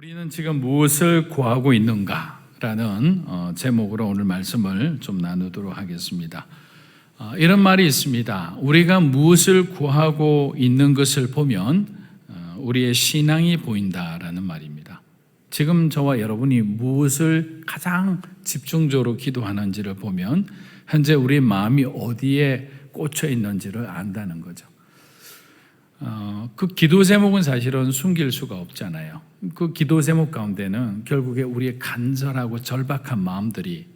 우리는 지금 무엇을 구하고 있는가라는 제목으로 오늘 말씀을 좀 나누도록 하겠습니다. 이런 말이 있습니다. 우리가 무엇을 구하고 있는 것을 보면 우리의 신앙이 보인다라는 말입니다. 지금 저와 여러분이 무엇을 가장 집중적으로 기도하는지를 보면 현재 우리의 마음이 어디에 꽂혀 있는지를 안다는 거죠. 그 기도 제목은 사실은 숨길 수가 없잖아요. 그 기도 제목 가운데는 결국에 우리의 간절하고 절박한 마음들이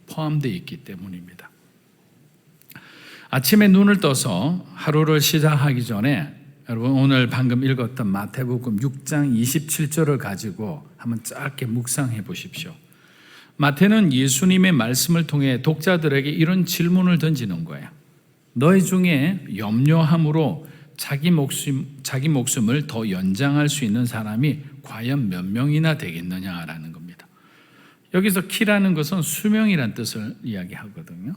포함되어 있기 때문입니다. 아침에 눈을 떠서 하루를 시작하기 전에 여러분 오늘 방금 읽었던 마태복음 6장 27절을 가지고 한번 짧게 묵상해 보십시오. 마태는 예수님의 말씀을 통해 독자들에게 이런 질문을 던지는 거예요. 너희 중에 염려함으로 자기 목숨을 더 연장할 수 있는 사람이 과연 몇 명이나 되겠느냐라는 겁니다. 여기서 키라는 것은 수명이란 뜻을 이야기하거든요.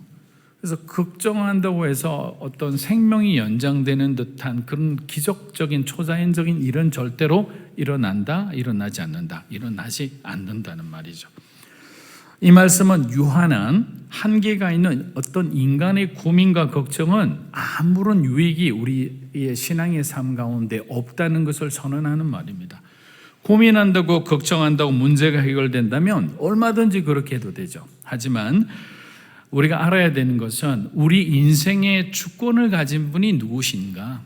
그래서 걱정한다고 해서 어떤 생명이 연장되는 듯한 그런 기적적인 초자연적인 일은 절대로 일어나지 않는다는 말이죠. 이 말씀은 유한한 한계가 있는 어떤 인간의 고민과 걱정은 아무런 유익이 우리의 신앙의 삶 가운데 없다는 것을 선언하는 말입니다. 고민한다고 걱정한다고 문제가 해결된다면 얼마든지 그렇게 해도 되죠. 하지만 우리가 알아야 되는 것은 우리 인생의 주권을 가진 분이 누구신가?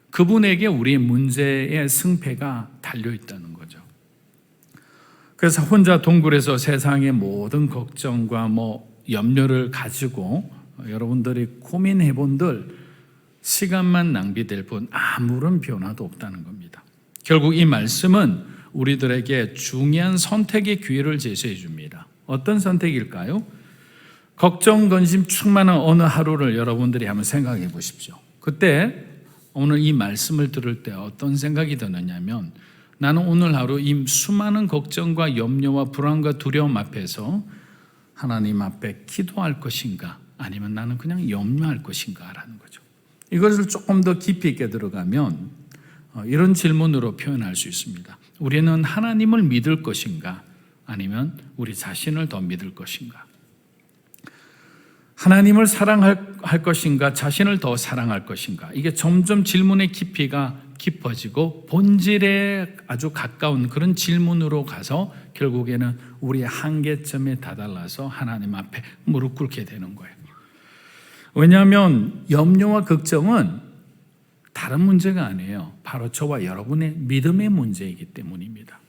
그분에게 우리의 문제의 승패가 달려있다는 거죠. 그래서 혼자 동굴에서 세상의 모든 걱정과 염려를 가지고 여러분들이 고민해 본들 시간만 낭비될 뿐 아무런 변화도 없다는 겁니다. 결국 이 말씀은 우리들에게 중요한 선택의 기회를 제시해 줍니다. 어떤 선택일까요? 걱정, 근심 충만한 어느 하루를 여러분들이 한번 생각해 보십시오. 그때 오늘 이 말씀을 들을 때 어떤 생각이 드느냐면 나는 오늘 하루 이 수많은 걱정과 염려와 불안과 두려움 앞에서 하나님 앞에 기도할 것인가 아니면 나는 그냥 염려할 것인가 라는 거죠. 이것을 조금 더 깊이 있게 들어가면 이런 질문으로 표현할 수 있습니다. 우리는 하나님을 믿을 것인가 아니면 우리 자신을 더 믿을 것인가? 하나님을 사랑할 것인가 자신을 더 사랑할 것인가? 이게 점점 질문의 깊이가 깊어지고 본질에 아주 가까운 그런 질문으로 가서 결국에는 우리의 한계점에 다다라서 하나님 앞에 무릎 꿇게 되는 거예요. 왜냐하면 염려와 걱정은 다른 문제가 아니에요. 바로 저와 여러분의 믿음의 문제이기 때문입니다.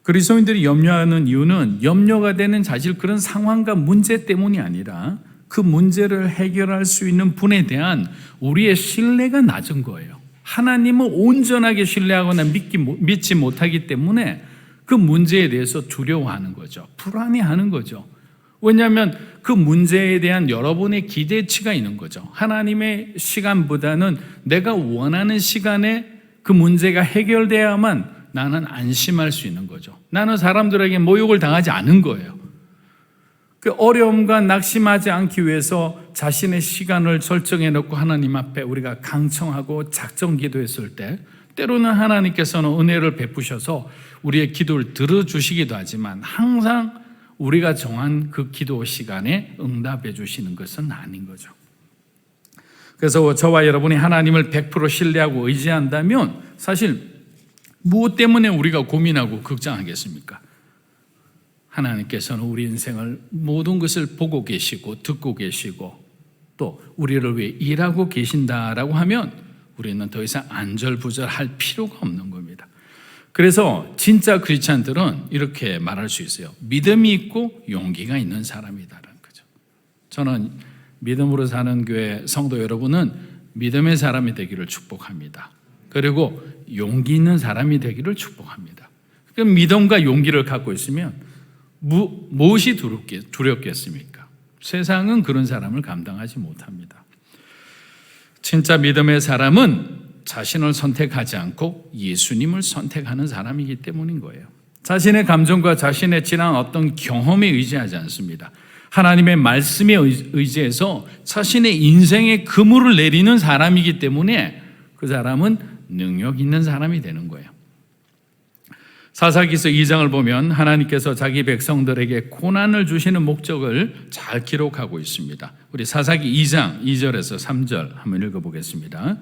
그리스도인들이 염려하는 이유는 염려가 되는 사실 그런 상황과 문제 때문이 아니라 그 문제를 해결할 수 있는 분에 대한 우리의 신뢰가 낮은 거예요. 하나님을 온전하게 신뢰하거나 믿지 못하기 때문에 그 문제에 대해서 두려워하는 거죠. 불안해하는 거죠. 왜냐하면 그 문제에 대한 여러분의 기대치가 있는 거죠. 하나님의 시간보다는 내가 원하는 시간에 그 문제가 해결돼야만 나는 안심할 수 있는 거죠. 나는 사람들에게 모욕을 당하지 않은 거예요. 그 어려움과 낙심하지 않기 위해서 자신의 시간을 설정해 놓고 하나님 앞에 우리가 강청하고 작정 기도했을 때 때로는 하나님께서는 은혜를 베푸셔서 우리의 기도를 들어주시기도 하지만 항상 우리가 정한 그 기도 시간에 응답해 주시는 것은 아닌 거죠. 그래서 저와 여러분이 하나님을 100% 신뢰하고 의지한다면 사실 무엇 때문에 우리가 고민하고 걱정하겠습니까? 하나님께서는 우리 인생을 모든 것을 보고 계시고 듣고 계시고 또 우리를 위해 일하고 계신다라고 하면 우리는 더 이상 안절부절할 필요가 없는 겁니다. 그래서 진짜 크리스찬들은 이렇게 말할 수 있어요. 믿음이 있고 용기가 있는 사람이다라는 거죠. 저는 믿음으로 사는 교회 성도 여러분은 믿음의 사람이 되기를 축복합니다. 그리고 용기 있는 사람이 되기를 축복합니다. 그럼 믿음과 용기를 갖고 있으면 무엇이 두렵겠습니까? 세상은 그런 사람을 감당하지 못합니다. 진짜 믿음의 사람은 자신을 선택하지 않고 예수님을 선택하는 사람이기 때문인 거예요. 자신의 감정과 자신의 지난 어떤 경험에 의지하지 않습니다. 하나님의 말씀에 의지해서 자신의 인생의 그물을 내리는 사람이기 때문에 그 사람은 능력 있는 사람이 되는 거예요. 사사기서 2장을 보면 하나님께서 자기 백성들에게 고난을 주시는 목적을 잘 기록하고 있습니다. 우리 사사기 2장 2절에서 3절 한번 읽어보겠습니다.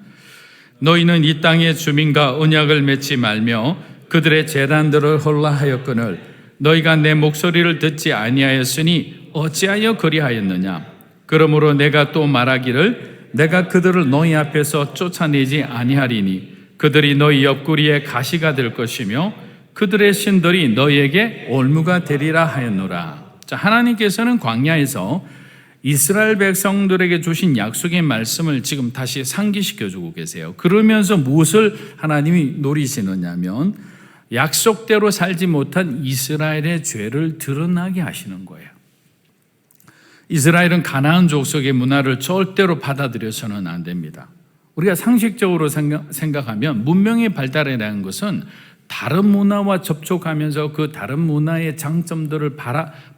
너희는 이 땅의 주민과 언약을 맺지 말며 그들의 제단들을 헐라하였거늘 너희가 내 목소리를 듣지 아니하였으니 어찌하여 그리하였느냐. 그러므로 내가 또 말하기를 내가 그들을 너희 앞에서 쫓아내지 아니하리니 그들이 너희 옆구리에 가시가 될 것이며 그들의 신들이 너희에게 올무가 되리라 하였노라. 자, 하나님께서는 광야에서 이스라엘 백성들에게 주신 약속의 말씀을 지금 다시 상기시켜 주고 계세요. 그러면서 무엇을 하나님이 노리시느냐면 약속대로 살지 못한 이스라엘의 죄를 드러나게 하시는 거예요. 이스라엘은 가나안 족속의 문화를 절대로 받아들여서는 안 됩니다. 우리가 상식적으로 생각하면 문명의 발달이라는 것은 다른 문화와 접촉하면서 그 다른 문화의 장점들을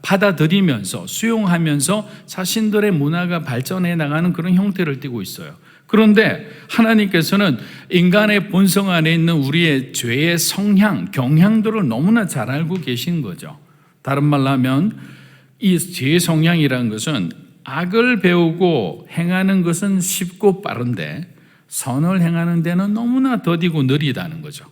받아들이면서 수용하면서 자신들의 문화가 발전해 나가는 그런 형태를 띠고 있어요. 그런데 하나님께서는 인간의 본성 안에 있는 우리의 죄의 성향, 경향들을 너무나 잘 알고 계신 거죠. 다른 말로 하면 이 죄의 성향이라는 것은 악을 배우고 행하는 것은 쉽고 빠른데 선을 행하는 데는 너무나 더디고 느리다는 거죠.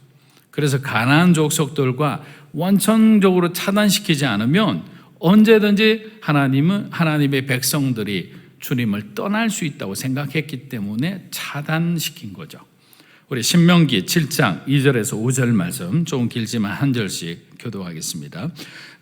그래서 가나안 족속들과 원천적으로 차단시키지 않으면 언제든지 하나님의 백성들이 주님을 떠날 수 있다고 생각했기 때문에 차단시킨 거죠. 우리 신명기 7장 2절에서 5절 말씀 조금 길지만 한 절씩 교도하겠습니다.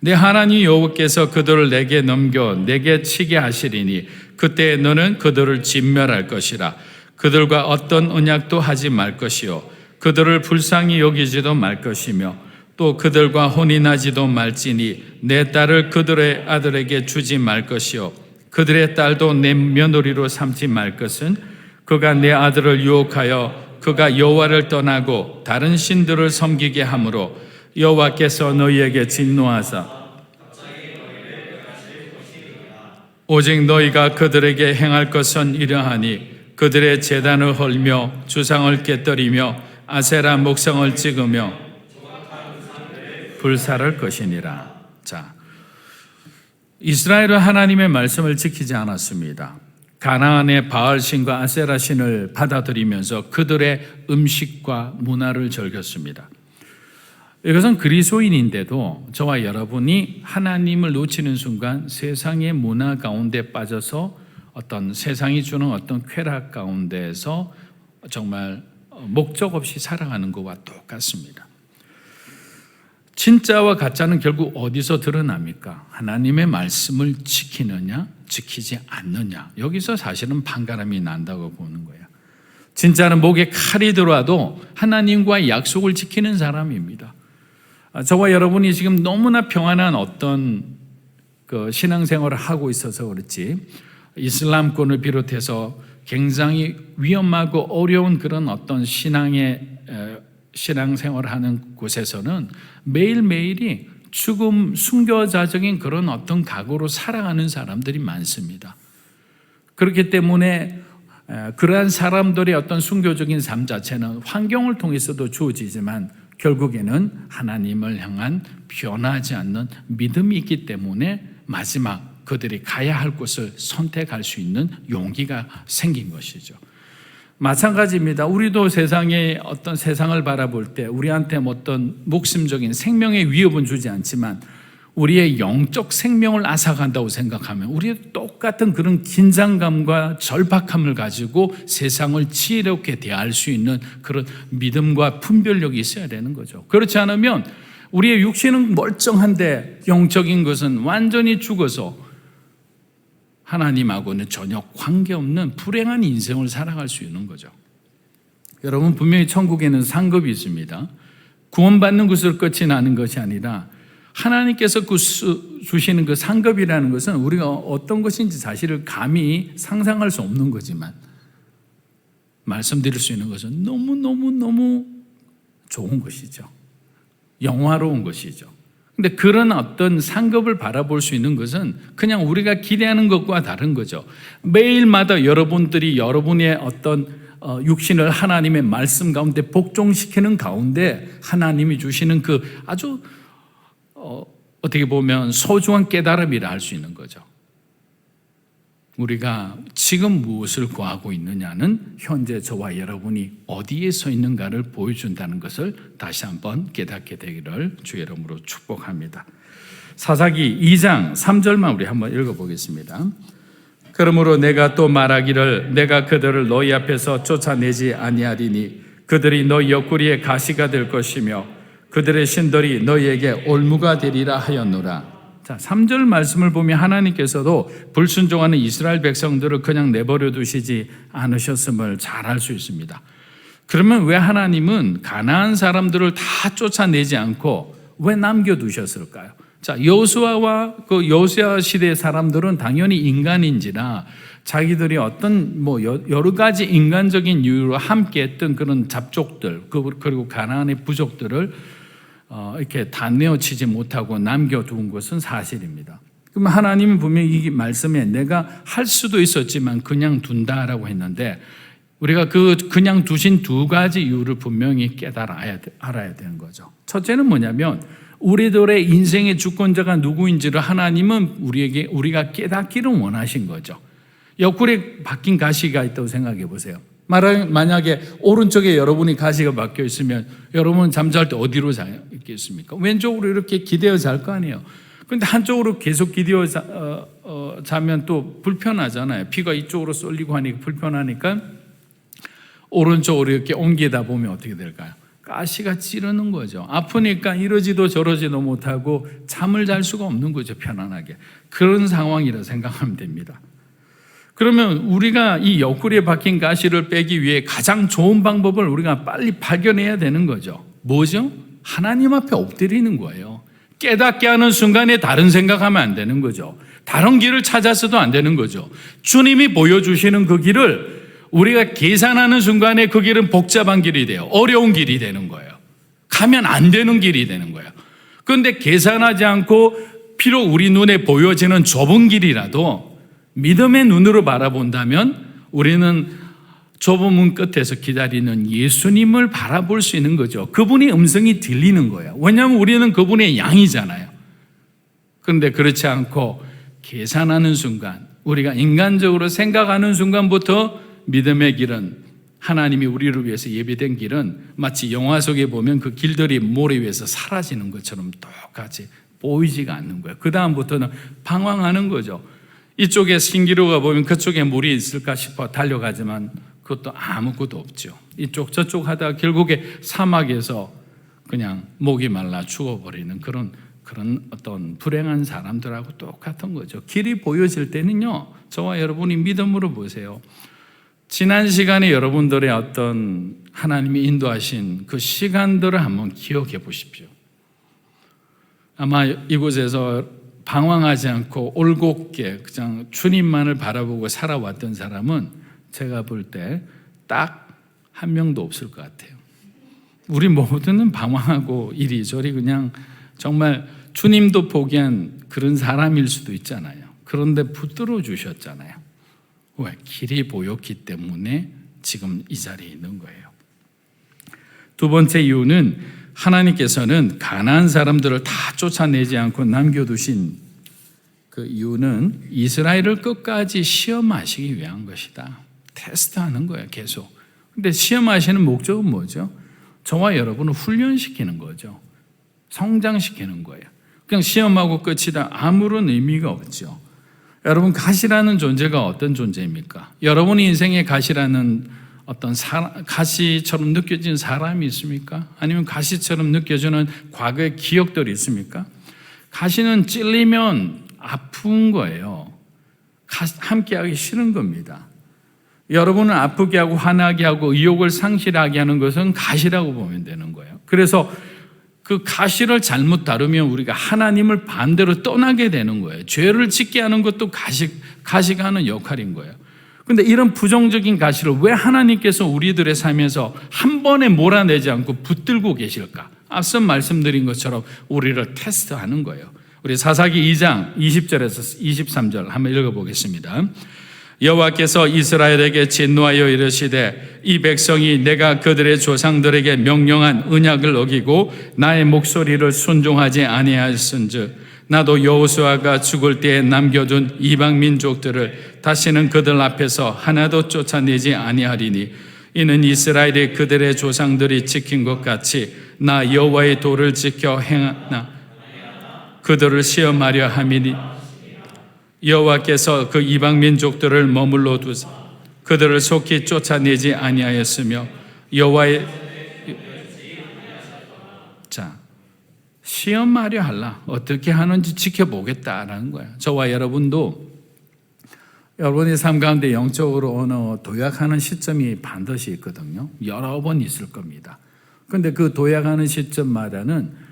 내 하나님 여호와께서 그들을 내게 넘겨 내게 치게 하시리니 그때 너는 그들을 진멸할 것이라. 그들과 어떤 언약도 하지 말 것이요 그들을 불쌍히 여기지도 말 것이며 또 그들과 혼인하지도 말지니 내 딸을 그들의 아들에게 주지 말 것이요 그들의 딸도 내 며느리로 삼지 말 것은 그가 내 아들을 유혹하여 그가 여호와를 떠나고 다른 신들을 섬기게 하므로 여호와께서 너희에게 진노하사 오직 너희가 그들에게 행할 것은 이러하니 그들의 제단을 헐며 주상을 깨뜨리며 아세라 목상을 찍으며 불살할 것이니라. 자, 이스라엘은 하나님의 말씀을 지키지 않았습니다. 가나안의 바알신과 아세라신을 받아들이면서 그들의 음식과 문화를 즐겼습니다. 이것은 그리스도인인데도 저와 여러분이 하나님을 놓치는 순간 세상의 문화 가운데 빠져서 어떤 세상이 주는 어떤 쾌락 가운데에서 정말 목적 없이 살아가는 것과 똑같습니다. 진짜와 가짜는 결국 어디서 드러납니까? 하나님의 말씀을 지키느냐, 지키지 않느냐. 여기서 사실은 판가름이 난다고 보는 거예요. 진짜는 목에 칼이 들어와도 하나님과의 약속을 지키는 사람입니다. 저와 여러분이 지금 너무나 평안한 어떤 그 신앙생활을 하고 있어서 그렇지 이슬람권을 비롯해서 굉장히 위험하고 어려운 그런 어떤 신앙생활을 하는 곳에서는 매일매일이 죽음, 순교자적인 그런 어떤 각오로 살아가는 사람들이 많습니다. 그렇기 때문에 그러한 사람들의 어떤 순교적인 삶 자체는 환경을 통해서도 주어지지만 결국에는 하나님을 향한 변하지 않는 믿음이 있기 때문에 마지막 그들이 가야 할 곳을 선택할 수 있는 용기가 생긴 것이죠. 마찬가지입니다. 우리도 세상의 어떤 세상을 바라볼 때 우리한테 어떤 목숨적인 생명의 위협은 주지 않지만 우리의 영적 생명을 앗아간다고 생각하면 우리도 똑같은 그런 긴장감과 절박함을 가지고 세상을 지혜롭게 대할 수 있는 그런 믿음과 분별력이 있어야 되는 거죠. 그렇지 않으면 우리의 육신은 멀쩡한데 영적인 것은 완전히 죽어서 하나님하고는 전혀 관계없는 불행한 인생을 살아갈 수 있는 거죠. 여러분, 분명히 천국에는 상급이 있습니다. 구원받는 것으로 끝이 나는 것이 아니라 하나님께서 주시는 그 상급이라는 것은 우리가 어떤 것인지 사실을 감히 상상할 수 없는 거지만 말씀드릴 수 있는 것은 너무너무너무 좋은 것이죠. 영화로운 것이죠. 근데 그런 어떤 상급을 바라볼 수 있는 것은 그냥 우리가 기대하는 것과 다른 거죠. 매일마다 여러분들이 여러분의 어떤 육신을 하나님의 말씀 가운데 복종시키는 가운데 하나님이 주시는 그 아주 어떻게 보면 소중한 깨달음이라 할 수 있는 거죠. 우리가 지금 무엇을 구하고 있느냐는 현재 저와 여러분이 어디에 서 있는가를 보여준다는 것을 다시 한번 깨닫게 되기를 주의 이름으로 축복합니다. 사사기 2장 3절만 우리 한번 읽어보겠습니다. 그러므로 내가 또 말하기를 내가 그들을 너희 앞에서 쫓아내지 아니하리니 그들이 너희 옆구리에 가시가 될 것이며 그들의 신들이 너희에게 올무가 되리라 하였노라. 자, 3절 말씀을 보면 하나님께서도 불순종하는 이스라엘 백성들을 그냥 내버려 두시지 않으셨음을 잘 알 수 있습니다. 그러면 왜 하나님은 가나안 사람들을 다 쫓아내지 않고 왜 남겨두셨을까요? 자, 여호수아와 그 여호수아 시대의 사람들은 당연히 인간인지라 자기들이 어떤 여러 가지 인간적인 이유로 함께했던 그런 잡족들 그리고 가나안의 부족들을 이렇게 다 내어치지 못하고 남겨둔 것은 사실입니다. 그럼 하나님은 분명히 이 말씀에 내가 할 수도 있었지만 그냥 둔다라고 했는데 우리가 그냥 두신 두 가지 이유를 분명히 알아야 되는 거죠. 첫째는 뭐냐면 우리들의 인생의 주권자가 누구인지를 하나님은 우리가 깨닫기를 원하신 거죠. 옆구리에 박힌 가시가 있다고 생각해 보세요. 만약에 오른쪽에 여러분이 가시가 박혀 있으면 여러분 잠잘 때 어디로 자겠습니까? 왼쪽으로 이렇게 기대어 잘 거 아니에요. 그런데 한쪽으로 계속 기대어 자면 또 불편하잖아요. 피가 이쪽으로 쏠리고 하니까 불편하니까 오른쪽으로 이렇게 옮기다 보면 어떻게 될까요? 가시가 찌르는 거죠. 아프니까 이러지도 저러지도 못하고 잠을 잘 수가 없는 거죠. 편안하게. 그런 상황이라 생각하면 됩니다. 그러면 우리가 이 옆구리에 박힌 가시를 빼기 위해 가장 좋은 방법을 우리가 빨리 발견해야 되는 거죠. 뭐죠? 하나님 앞에 엎드리는 거예요. 깨닫게 하는 순간에 다른 생각하면 안 되는 거죠. 다른 길을 찾아서도 안 되는 거죠. 주님이 보여주시는 그 길을 우리가 계산하는 순간에 그 길은 복잡한 길이 돼요. 어려운 길이 되는 거예요. 가면 안 되는 길이 되는 거예요. 그런데 계산하지 않고 비록 우리 눈에 보여지는 좁은 길이라도 믿음의 눈으로 바라본다면 우리는 좁은 문 끝에서 기다리는 예수님을 바라볼 수 있는 거죠. 그분의 음성이 들리는 거예요. 왜냐하면 우리는 그분의 양이잖아요. 그런데 그렇지 않고 계산하는 순간, 우리가 인간적으로 생각하는 순간부터 믿음의 길은, 하나님이 우리를 위해서 예비된 길은 마치 영화 속에 보면 그 길들이 모래 위에서 사라지는 것처럼 똑같이 보이지가 않는 거예요. 그 다음부터는 방황하는 거죠. 이쪽에 신기루가 보면 그쪽에 물이 있을까 싶어 달려가지만 그것도 아무것도 없죠. 이쪽 저쪽 하다가 결국에 사막에서 그냥 목이 말라 죽어버리는 그런 어떤 불행한 사람들하고 똑같은 거죠. 길이 보여질 때는요, 저와 여러분이 믿음으로 보세요. 지난 시간에 여러분들의 어떤 하나님이 인도하신 그 시간들을 한번 기억해 보십시오. 아마 이곳에서 방황하지 않고 올곧게 그냥 주님만을 바라보고 살아왔던 사람은 제가 볼 때 딱 한 명도 없을 것 같아요. 우리 모두는 방황하고 이리저리 그냥 정말 주님도 포기한 그런 사람일 수도 있잖아요. 그런데 붙들어 주셨잖아요. 왜? 길이 보였기 때문에 지금 이 자리에 있는 거예요. 두 번째 이유는 하나님께서는 가나안 사람들을 다 쫓아내지 않고 남겨두신 그 이유는 이스라엘을 끝까지 시험하시기 위한 것이다. 테스트하는 거예요, 계속. 근데 시험하시는 목적은 뭐죠? 저와 여러분을 훈련시키는 거죠. 성장시키는 거예요. 그냥 시험하고 끝이다, 아무런 의미가 없죠. 여러분, 가시라는 존재가 어떤 존재입니까? 여러분 인생에 가시라는 어떤 가시처럼 느껴지는 사람이 있습니까? 아니면 가시처럼 느껴지는 과거의 기억들이 있습니까? 가시는 찔리면 아픈 거예요. 함께하기 싫은 겁니다. 여러분을 아프게 하고 화나게 하고 의욕을 상실하게 하는 것은 가시라고 보면 되는 거예요. 그래서 그 가시를 잘못 다루면 우리가 하나님을 반대로 떠나게 되는 거예요. 죄를 짓게 하는 것도 가시가 하는 역할인 거예요. 그런데 이런 부정적인 가시를 왜 하나님께서 우리들의 삶에서 한 번에 몰아내지 않고 붙들고 계실까? 앞서 말씀드린 것처럼 우리를 테스트하는 거예요. 우리 사사기 2장 20절에서 23절 한번 읽어보겠습니다. 여호와께서 이스라엘에게 진노하여 이르시되 이 백성이 내가 그들의 조상들에게 명령한 언약을 어기고 나의 목소리를 순종하지 아니하였은즉 나도 여호수아가 죽을 때에 남겨둔 이방 민족들을 다시는 그들 앞에서 하나도 쫓아내지 아니하리니 이는 이스라엘이 그들의 조상들이 지킨 것 같이 나 여호와의 도를 지켜 행하나 그들을 시험하려 함이니 여호와께서 그 이방 민족들을 머물러 두사 그들을 속히 쫓아내지 아니하였으며 여호와의 시험하려 할라 어떻게 하는지 지켜보겠다라는 거예요. 저와 여러분도 여러분의 삶 가운데 영적으로 어느 도약하는 시점이 반드시 있거든요. 여러 번 있을 겁니다. 그런데 그 도약하는 시점마다는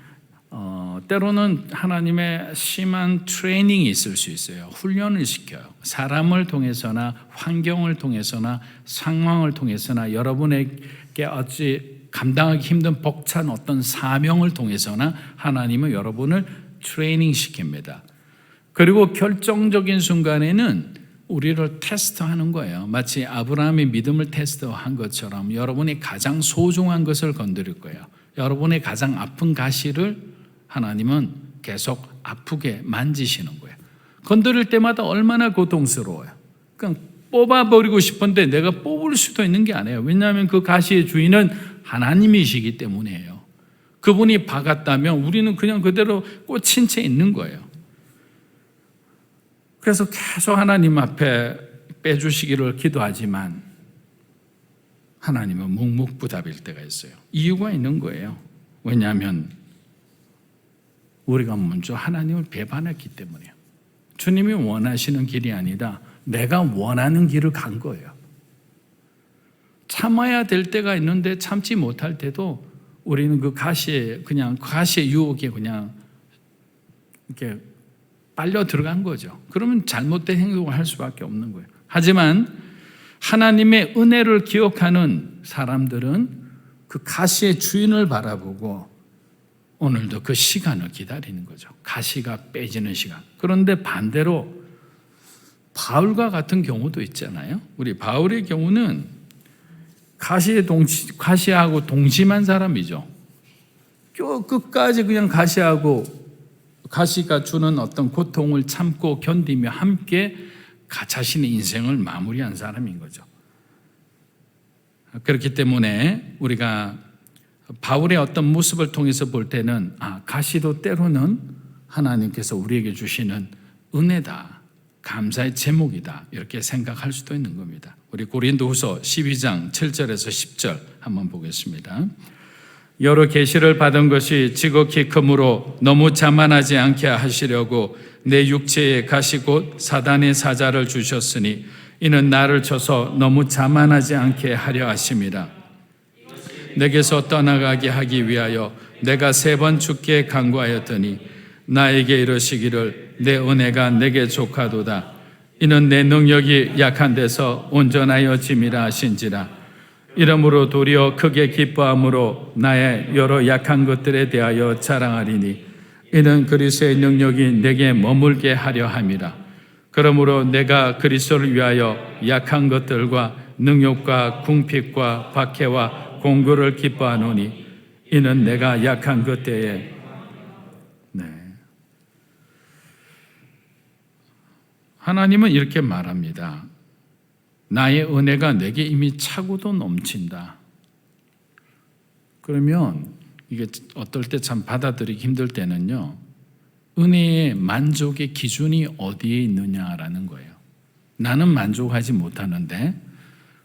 때로는 하나님의 심한 트레이닝이 있을 수 있어요. 훈련을 시켜요. 사람을 통해서나 환경을 통해서나 상황을 통해서나 여러분에게 어찌 감당하기 힘든 벅찬 어떤 사명을 통해서나 하나님은 여러분을 트레이닝 시킵니다. 그리고 결정적인 순간에는 우리를 테스트하는 거예요. 마치 아브라함의 믿음을 테스트한 것처럼 여러분이 가장 소중한 것을 건드릴 거예요. 여러분의 가장 아픈 가시를 하나님은 계속 아프게 만지시는 거예요. 건드릴 때마다 얼마나 고통스러워요. 그냥 뽑아버리고 싶은데 내가 뽑을 수도 있는 게 아니에요. 왜냐하면 그 가시의 주인은 하나님이시기 때문이에요. 그분이 박았다면 우리는 그냥 그대로 꽂힌 채 있는 거예요. 그래서 계속 하나님 앞에 빼주시기를 기도하지만 하나님은 묵묵부답일 때가 있어요. 이유가 있는 거예요. 왜냐하면 우리가 먼저 하나님을 배반했기 때문이에요. 주님이 원하시는 길이 아니다. 내가 원하는 길을 간 거예요. 참아야 될 때가 있는데 참지 못할 때도 우리는 그 가시의 유혹에 그냥 이렇게 빨려 들어간 거죠. 그러면 잘못된 행동을 할 수밖에 없는 거예요. 하지만 하나님의 은혜를 기억하는 사람들은 그 가시의 주인을 바라보고 오늘도 그 시간을 기다리는 거죠. 가시가 빼지는 시간. 그런데 반대로 바울과 같은 경우도 있잖아요. 우리 바울의 경우는 가시하고 동심한 사람이죠. 끝까지 그냥 가시가 주는 어떤 고통을 참고 견디며 함께 자신의 인생을 마무리한 사람인 거죠. 그렇기 때문에 우리가 바울의 어떤 모습을 통해서 볼 때는 가시도 때로는 하나님께서 우리에게 주시는 은혜다, 감사의 제목이다 이렇게 생각할 수도 있는 겁니다. 우리 고린도후서 12장 7절에서 10절 한번 보겠습니다. 여러 계시를 받은 것이 지극히 크므로 너무 자만하지 않게 하시려고 내 육체에 가시 곧 사단의 사자를 주셨으니 이는 나를 쳐서 너무 자만하지 않게 하려 하심이라. 내게서 떠나가게 하기 위하여 내가 3번 죽게 간구하였더니 나에게 이르시기를 내 은혜가 내게 족하도다. 이는 내 능력이 약한 데서 온전하여짐이라 하신지라. 이러므로 도리어 크게 기뻐함으로 나의 여러 약한 것들에 대하여 자랑하리니 이는 그리스도의 능력이 내게 머물게 하려 함이라. 그러므로 내가 그리스도를 위하여 약한 것들과 능욕과 궁핍과 박해와 공고를 기뻐하노니 이는 내가 약한 것 때에 하나님은 이렇게 말합니다. 나의 은혜가 내게 이미 차고도 넘친다. 그러면 이게 어떨 때 참 받아들이기 힘들 때는요, 은혜의 만족의 기준이 어디에 있느냐라는 거예요. 나는 만족하지 못하는데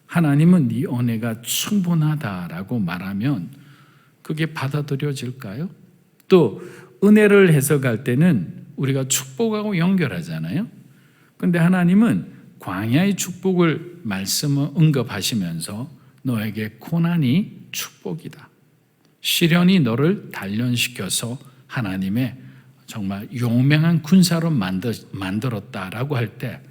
하나님은 네 은혜가 충분하다라고 말하면 그게 받아들여질까요? 또 은혜를 해석할 때는 우리가 축복하고 연결하잖아요. 그런데 하나님은 광야의 축복을 말씀을 언급하시면서 너에게 고난이 축복이다. 시련이 너를 단련시켜서 하나님의 정말 용맹한 군사로 만들었다라고 할 때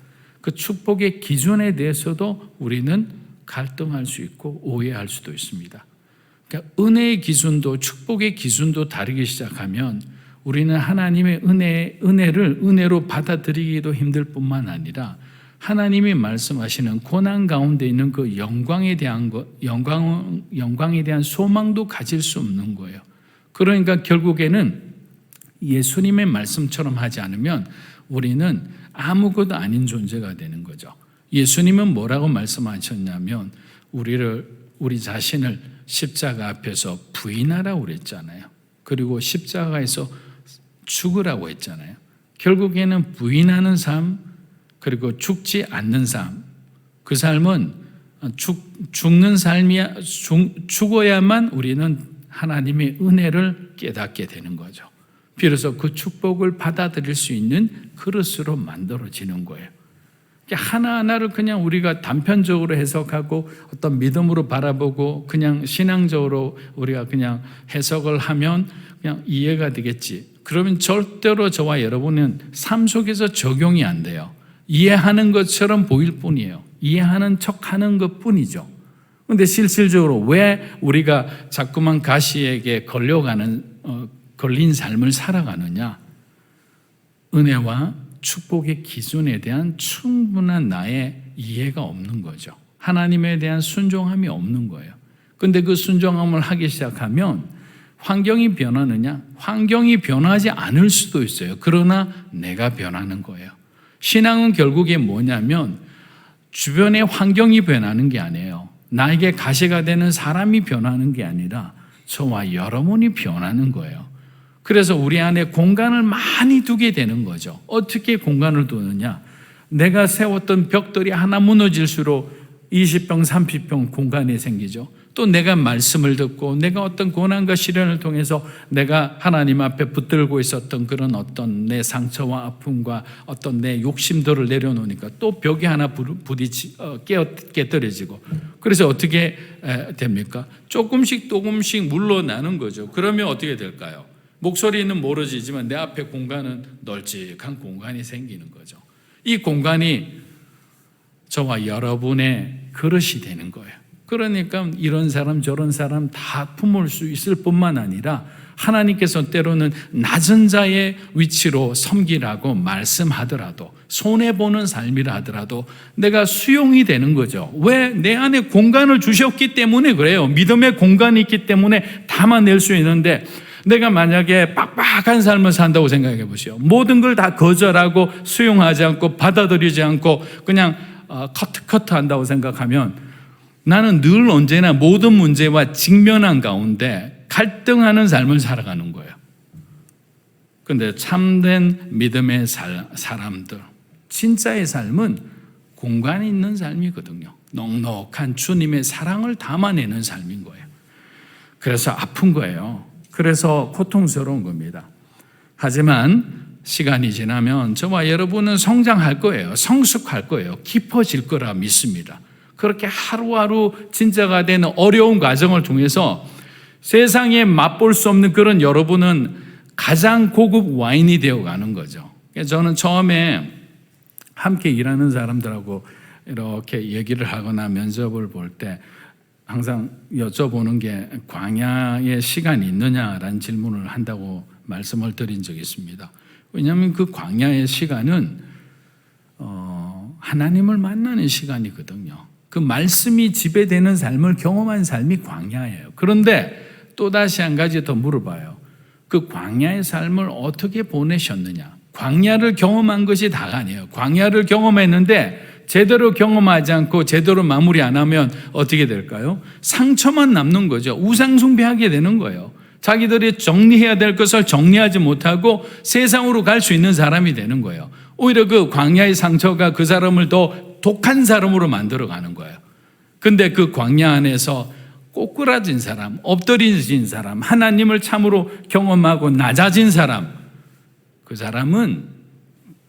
그 축복의 기준에 대해서도 우리는 갈등할 수 있고 오해할 수도 있습니다. 그러니까 은혜의 기준도 축복의 기준도 다르기 시작하면 우리는 하나님의 은혜를 은혜로 받아들이기도 힘들 뿐만 아니라 하나님이 말씀하시는 고난 가운데 있는 그 영광에 대한 소망도 가질 수 없는 거예요. 그러니까 결국에는 예수님의 말씀처럼 하지 않으면 우리는 아무것도 아닌 존재가 되는 거죠. 예수님은 뭐라고 말씀하셨냐면 우리 자신을 십자가 앞에서 부인하라고 그랬잖아요. 그리고 십자가에서 죽으라고 했잖아요. 결국에는 부인하는 삶, 그리고 죽지 않는 삶, 그 삶은 죽는 삶이야. 죽어야만 우리는 하나님의 은혜를 깨닫게 되는 거죠. 비로소 그 축복을 받아들일 수 있는 그릇으로 만들어지는 거예요. 하나하나를 그냥 우리가 단편적으로 해석하고 어떤 믿음으로 바라보고 그냥 신앙적으로 우리가 그냥 해석을 하면 그냥 이해가 되겠지. 그러면 절대로 저와 여러분은 삶 속에서 적용이 안 돼요. 이해하는 것처럼 보일 뿐이에요. 이해하는 척하는 것뿐이죠. 그런데 실질적으로 왜 우리가 자꾸만 가시에게 걸린 삶을 살아가느냐? 은혜와 축복의 기준에 대한 충분한 나의 이해가 없는 거죠. 하나님에 대한 순종함이 없는 거예요. 그런데 그 순종함을 하기 시작하면 환경이 변하느냐? 환경이 변하지 않을 수도 있어요. 그러나 내가 변하는 거예요. 신앙은 결국에 뭐냐면 주변의 환경이 변하는 게 아니에요. 나에게 가시가 되는 사람이 변하는 게 아니라 저와 여러분이 변하는 거예요. 그래서 우리 안에 공간을 많이 두게 되는 거죠. 어떻게 공간을 두느냐? 내가 세웠던 벽돌이 하나 무너질수록 20평, 30평 공간이 생기죠. 또 내가 말씀을 듣고 내가 어떤 고난과 시련을 통해서 내가 하나님 앞에 붙들고 있었던 그런 어떤 내 상처와 아픔과 어떤 내 욕심들을 내려놓으니까 또 벽이 하나 깨뜨려지고, 그래서 어떻게 됩니까? 조금씩 물러나는 거죠. 그러면 어떻게 될까요? 목소리는 멀어지지만 내 앞에 공간은 널찍한 공간이 생기는 거죠. 이 공간이 저와 여러분의 그릇이 되는 거예요. 그러니까 이런 사람 저런 사람 다 품을 수 있을 뿐만 아니라 하나님께서 때로는 낮은 자의 위치로 섬기라고 말씀하더라도, 손해보는 삶이라 하더라도 내가 수용이 되는 거죠. 왜? 내 안에 공간을 주셨기 때문에 그래요. 믿음의 공간이 있기 때문에 담아낼 수 있는데, 내가 만약에 빡빡한 삶을 산다고 생각해 보시오. 모든 걸 다 거절하고 수용하지 않고 받아들이지 않고 그냥 커트 한다고 생각하면 나는 늘 언제나 모든 문제와 직면한 가운데 갈등하는 삶을 살아가는 거예요. 그런데 참된 믿음의 사람들, 진짜의 삶은 공간이 있는 삶이거든요. 넉넉한 주님의 사랑을 담아내는 삶인 거예요. 그래서 아픈 거예요. 그래서 고통스러운 겁니다. 하지만 시간이 지나면 저와 여러분은 성장할 거예요. 성숙할 거예요. 깊어질 거라 믿습니다. 그렇게 하루하루 진짜가 되는 어려운 과정을 통해서 세상에 맛볼 수 없는 그런 여러분은 가장 고급 와인이 되어가는 거죠. 저는 처음에 함께 일하는 사람들하고 이렇게 얘기를 하거나 면접을 볼 때 항상 여쭤보는 게 광야의 시간이 있느냐라는 질문을 한다고 말씀을 드린 적이 있습니다. 왜냐하면 그 광야의 시간은 하나님을 만나는 시간이거든요. 그 말씀이 지배되는 삶을 경험한 삶이 광야예요. 그런데 또다시 한 가지 더 물어봐요. 그 광야의 삶을 어떻게 보내셨느냐? 광야를 경험한 것이 다가 아니에요. 광야를 경험했는데 제대로 경험하지 않고 제대로 마무리 안 하면 어떻게 될까요? 상처만 남는 거죠. 우상숭배하게 되는 거예요. 자기들이 정리해야 될 것을 정리하지 못하고 세상으로 갈 수 있는 사람이 되는 거예요. 오히려 그 광야의 상처가 그 사람을 더 독한 사람으로 만들어가는 거예요. 근데 그 광야 안에서 꼬꾸라진 사람, 엎드려진 사람, 하나님을 참으로 경험하고 낮아진 사람, 그 사람은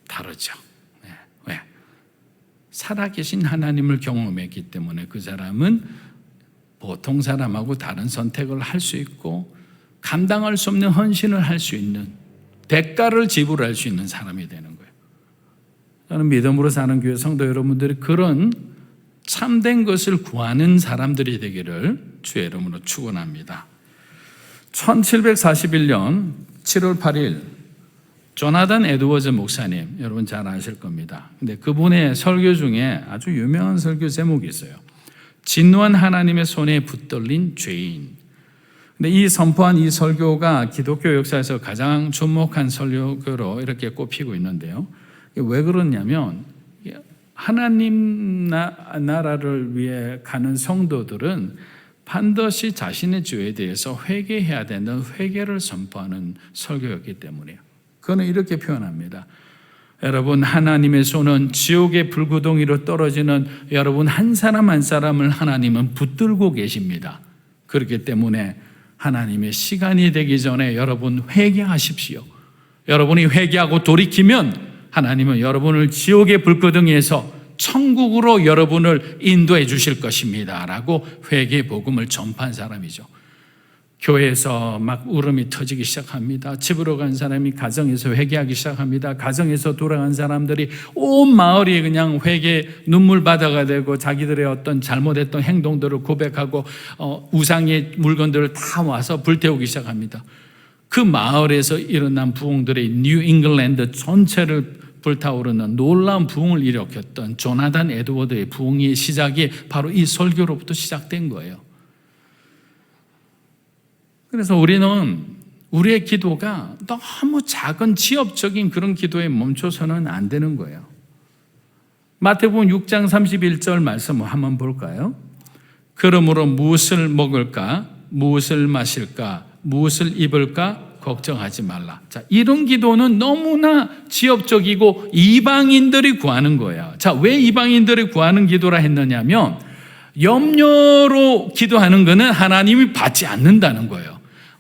다르죠. 왜? 살아계신 하나님을 경험했기 때문에 그 사람은 보통 사람하고 다른 선택을 할 수 있고 감당할 수 없는 헌신을 할 수 있는, 대가를 지불할 수 있는 사람이 되는 거예요. 저는 믿음으로 사는 교회 성도 여러분들이 그런 참된 것을 구하는 사람들이 되기를 주의 이름으로 축원합니다. 1741년 7월 8일 조나단 에드워즈 목사님, 여러분 잘 아실 겁니다. 근데 그분의 설교 중에 아주 유명한 설교 제목이 있어요. 진노한 하나님의 손에 붙들린 죄인. 근데 이 선포한 이 설교가 기독교 역사에서 가장 주목한 설교로 이렇게 꼽히고 있는데요. 왜 그러냐면 하나님 나라를 위해 가는 성도들은 반드시 자신의 죄에 대해서 회개해야 되는 회개를 선포하는 설교였기 때문이에요. 그는 이렇게 표현합니다. 여러분, 하나님의 손은 지옥의 불구덩이로 떨어지는 여러분 한 사람 한 사람을 하나님은 붙들고 계십니다. 그렇기 때문에 하나님의 시간이 되기 전에 여러분 회개하십시오. 여러분이 회개하고 돌이키면 하나님은 여러분을 지옥의 불구덩이에서 천국으로 여러분을 인도해 주실 것입니다 라고 회개 복음을 전파한 사람이죠. 교회에서 막 울음이 터지기 시작합니다. 집으로 간 사람이 가정에서 회개하기 시작합니다. 가정에서 돌아간 사람들이 온 마을이 그냥 회개 눈물바다가 되고 자기들의 어떤 잘못했던 행동들을 고백하고 우상의 물건들을 다 와서 불태우기 시작합니다. 그 마을에서 일어난 부흥들이 뉴 잉글랜드 전체를 불타오르는 놀라운 부흥을 일으켰던 조나단 에드워드의 부흥의 시작이 바로 이 설교로부터 시작된 거예요. 그래서 우리는 우리의 기도가 너무 작은 지엽적인 그런 기도에 멈춰서는 안 되는 거예요. 마태복음 6장 31절 말씀을 한번 볼까요? 그러므로 무엇을 먹을까? 무엇을 마실까? 무엇을 입을까? 걱정하지 말라. 자, 이런 기도는 너무나 지엽적이고 이방인들이 구하는 거예요. 자, 왜 이방인들이 구하는 기도라 했느냐면 염려로 기도하는 것은 하나님이 받지 않는다는 거예요.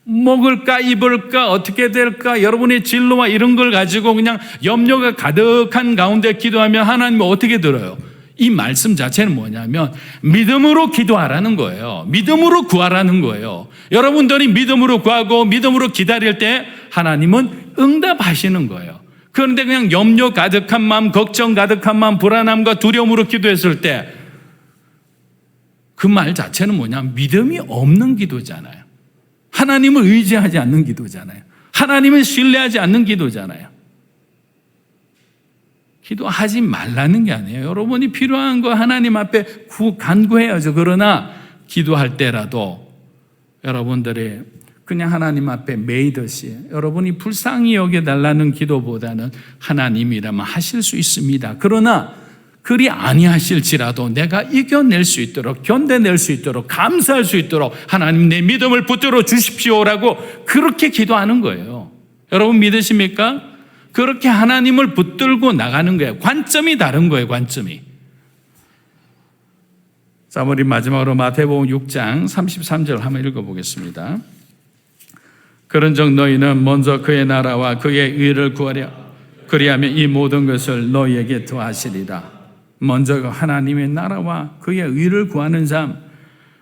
먹을까 입을까 어떻게 될까 여러분의 진로와 이런 걸 가지고 그냥 염려가 가득한 가운데 기도하면 하나님은 어떻게 들어요? 이 말씀 자체는 뭐냐면 믿음으로 기도하라는 거예요. 믿음으로 구하라는 거예요. 여러분들이 믿음으로 구하고 믿음으로 기다릴 때 하나님은 응답하시는 거예요. 그런데 그냥 염려 가득한 마음, 걱정 가득한 마음, 불안함과 두려움으로 기도했을 때 그 말 자체는 뭐냐면 믿음이 없는 기도잖아요. 하나님을 의지하지 않는 기도잖아요. 하나님을 신뢰하지 않는 기도잖아요. 기도하지 말라는 게 아니에요. 여러분이 필요한 거 하나님 앞에 간구해야죠. 그러나 기도할 때라도 여러분들이 그냥 하나님 앞에 매이듯이 여러분이 불쌍히 여겨달라는 기도보다는 하나님이라면 하실 수 있습니다. 그러나 그리 아니하실지라도 내가 이겨낼 수 있도록 견뎌낼 수 있도록 감사할 수 있도록 하나님 내 믿음을 붙들어 주십시오라고 그렇게 기도하는 거예요. 여러분 믿으십니까? 그렇게 하나님을 붙들고 나가는 거예요. 관점이 다른 거예요. 관점이. 자, 우리 마지막으로 마태복음 6장 33절 한번 읽어보겠습니다. 그런즉 너희는 먼저 그의 나라와 그의 의를 구하려 그리하면 이 모든 것을 너희에게 더하시리라. 먼저 하나님의 나라와 그의 의를 구하는 삶,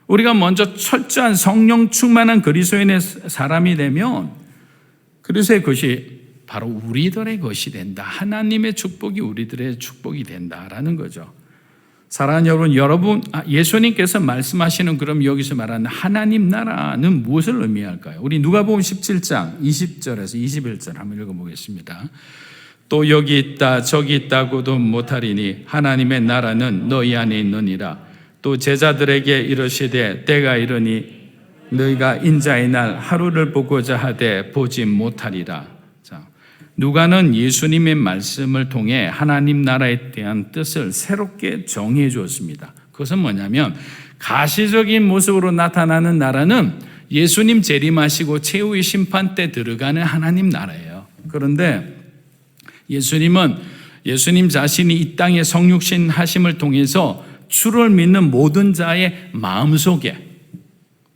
우리가 먼저 철저한 성령 충만한 그리스도인의 사람이 되면 그리스도의 것이 바로 우리들의 것이 된다. 하나님의 축복이 우리들의 축복이 된다라는 거죠. 사랑하는 여러분, 예수님께서 말씀하시는 그럼 여기서 말하는 하나님 나라는 무엇을 의미할까요? 우리 누가복음 17장 20절에서 21절 한번 읽어보겠습니다. 또 여기 있다 저기 있다고도 못하리니 하나님의 나라는 너희 안에 있느니라. 또 제자들에게 이르시되 때가 이르니 너희가 인자의 날 하루를 보고자 하되 보지 못하리라. 자, 누가는 예수님의 말씀을 통해 하나님 나라에 대한 뜻을 새롭게 정의해 주었습니다. 그것은 뭐냐면 가시적인 모습으로 나타나는 나라는 예수님 재림하시고 최후의 심판 때 들어가는 하나님 나라예요. 그런데 예수님 자신이 이 땅에 성육신 하심을 통해서 주를 믿는 모든 자의 마음속에,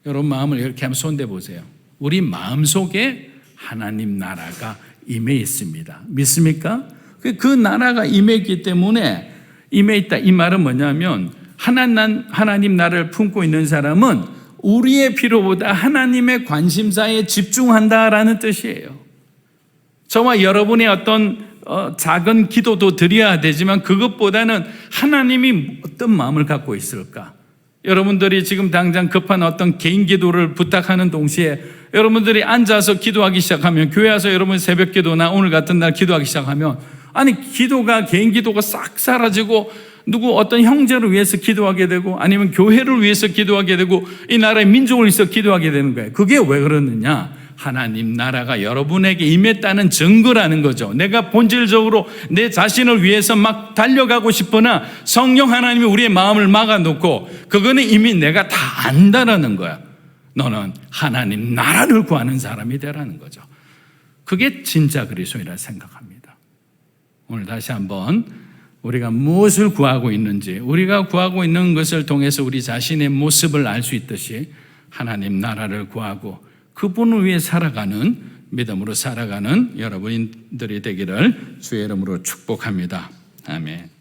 여러분 마음을 이렇게 한번 손대 보세요. 우리 마음속에 하나님 나라가 임해 있습니다. 믿습니까? 그 나라가 임해 있기 때문에 임해 있다. 이 말은 뭐냐면 하나님 나라를 품고 있는 사람은 우리의 필요보다 하나님의 관심사에 집중한다라는 뜻이에요. 저와 여러분의 어떤 작은 기도도 드려야 되지만 그것보다는 하나님이 어떤 마음을 갖고 있을까? 여러분들이 지금 당장 급한 어떤 개인 기도를 부탁하는 동시에 여러분들이 앉아서 기도하기 시작하면, 교회 와서 여러분 새벽 기도나 오늘 같은 날 기도하기 시작하면, 아니 기도가, 개인 기도가 싹 사라지고 누구 어떤 형제를 위해서 기도하게 되고 아니면 교회를 위해서 기도하게 되고 이 나라의 민족을 위해서 기도하게 되는 거예요. 그게 왜 그러느냐? 하나님 나라가 여러분에게 임했다는 증거라는 거죠. 내가 본질적으로 내 자신을 위해서 막 달려가고 싶으나 성령 하나님이 우리의 마음을 막아놓고 그거는 이미 내가 다 안다라는 거야. 너는 하나님 나라를 구하는 사람이 되라는 거죠. 그게 진짜 그리스도인이라 생각합니다. 오늘 다시 한번 우리가 무엇을 구하고 있는지, 우리가 구하고 있는 것을 통해서 우리 자신의 모습을 알 수 있듯이 하나님 나라를 구하고 그분을 위해 살아가는, 믿음으로 살아가는 여러분들이 되기를 주의 이름으로 축복합니다. 아멘.